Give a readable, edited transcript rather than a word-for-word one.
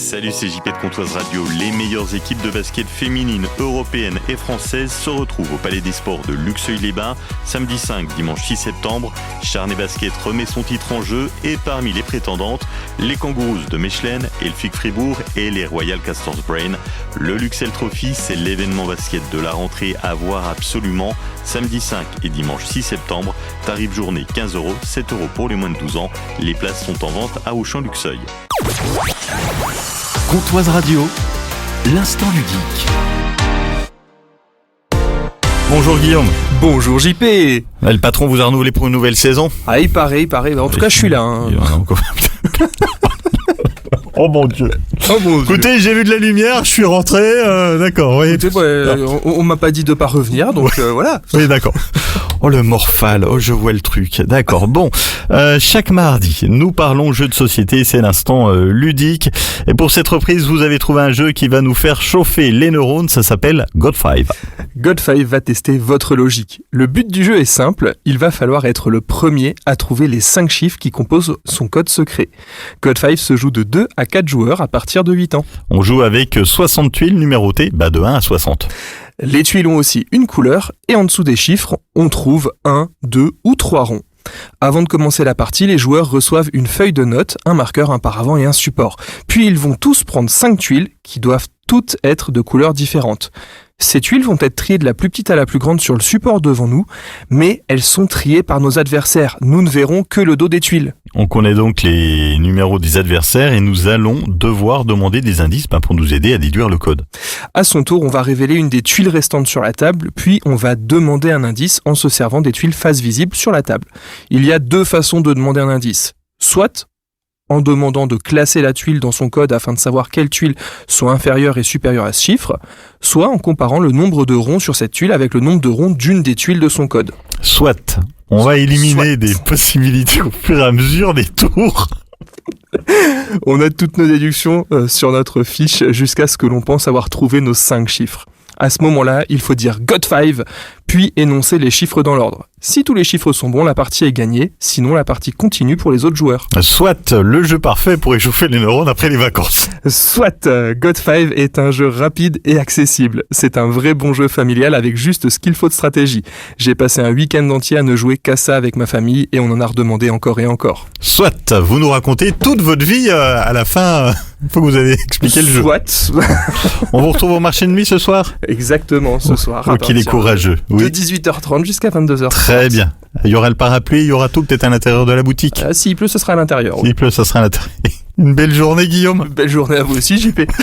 Salut, c'est JP de Comptoise Radio. Les meilleures équipes de basket féminines, européennes et françaises se retrouvent au Palais des Sports de Luxeuil-les-Bains. Samedi 5, dimanche 6 septembre, Charnay Basket remet son titre en jeu et parmi les prétendantes, les Kangaroos de Mechelen, Elfic Fribourg et les Royal Castors Brain. Le Luxel Trophy, c'est l'événement basket de la rentrée à voir absolument. Samedi 5 et dimanche 6 septembre, tarif journée 15 €, 7 € pour les moins de 12 ans. Les places sont en vente à Auchan-Luxeuil. Comptoise Radio, l'instant ludique. Bonjour Guillaume. Bonjour JP. Le patron vous a renouvelé pour une nouvelle saison. Ah, il paraît. En tout cas, je suis là. Oh mon Dieu. Écoutez, j'ai vu de la lumière, je suis rentré, d'accord. Oui. Écoutez, on m'a pas dit de pas revenir, donc voilà. Oui, d'accord. Oh le morphale, oh je vois le truc. D'accord, bon. Chaque mardi, nous parlons jeux de société, c'est l'instant ludique. Et pour cette reprise, vous avez trouvé un jeu qui va nous faire chauffer les neurones, ça s'appelle God5. God5 va tester votre logique. Le but du jeu est simple, il va falloir être le premier à trouver les 5 chiffres qui composent son code secret. God5 se joue de 2 à 4 joueurs à partir de 8 ans. On joue avec 60 tuiles numérotées, de 1 à 60. Les tuiles ont aussi une couleur et en dessous des chiffres, on trouve 1, 2 ou 3 ronds. Avant de commencer la partie, les joueurs reçoivent une feuille de notes, un marqueur, un paravent et un support. Puis ils vont tous prendre 5 tuiles qui doivent toutes être de couleurs différentes. Ces tuiles vont être triées de la plus petite à la plus grande sur le support devant nous, mais elles sont triées par nos adversaires. Nous ne verrons que le dos des tuiles. On connaît donc les numéros des adversaires et nous allons devoir demander des indices pour nous aider à déduire le code. À son tour, on va révéler une des tuiles restantes sur la table, puis on va demander un indice en se servant des tuiles face visible sur la table. Il y a 2 façons de demander un indice. Soit en demandant de classer la tuile dans son code afin de savoir quelles tuiles sont inférieures et supérieures à ce chiffre, soit en comparant le nombre de ronds sur cette tuile avec le nombre de ronds d'une des tuiles de son code. Soit. On va éliminer des possibilités au fur et à mesure des tours. On a toutes nos déductions sur notre fiche jusqu'à ce que l'on pense avoir trouvé nos 5 chiffres. À ce moment-là, il faut dire God5, puis énoncer les chiffres dans l'ordre. Si tous les chiffres sont bons, la partie est gagnée, sinon la partie continue pour les autres joueurs. Soit le jeu parfait pour échauffer les neurones après les vacances. Soit God5 est un jeu rapide et accessible. C'est un vrai bon jeu familial avec juste ce qu'il faut de stratégie. J'ai passé un week-end entier à ne jouer qu'à ça avec ma famille et on en a redemandé encore et encore. Soit vous nous racontez toute votre vie à la fin, une fois que vous avez expliqué le jeu. Soit. On vous retrouve au marché de nuit ce soir ? Exactement, ce soir. Oh, qu'il est courageux. De 18h30 jusqu'à 22h30. Très bien. Il y aura le parapluie, il y aura tout peut-être à l'intérieur de la boutique. S'il pleut, ce sera à l'intérieur. S'il pleut, ça sera à l'intérieur. Une belle journée, Guillaume. Une belle journée à vous aussi, JP.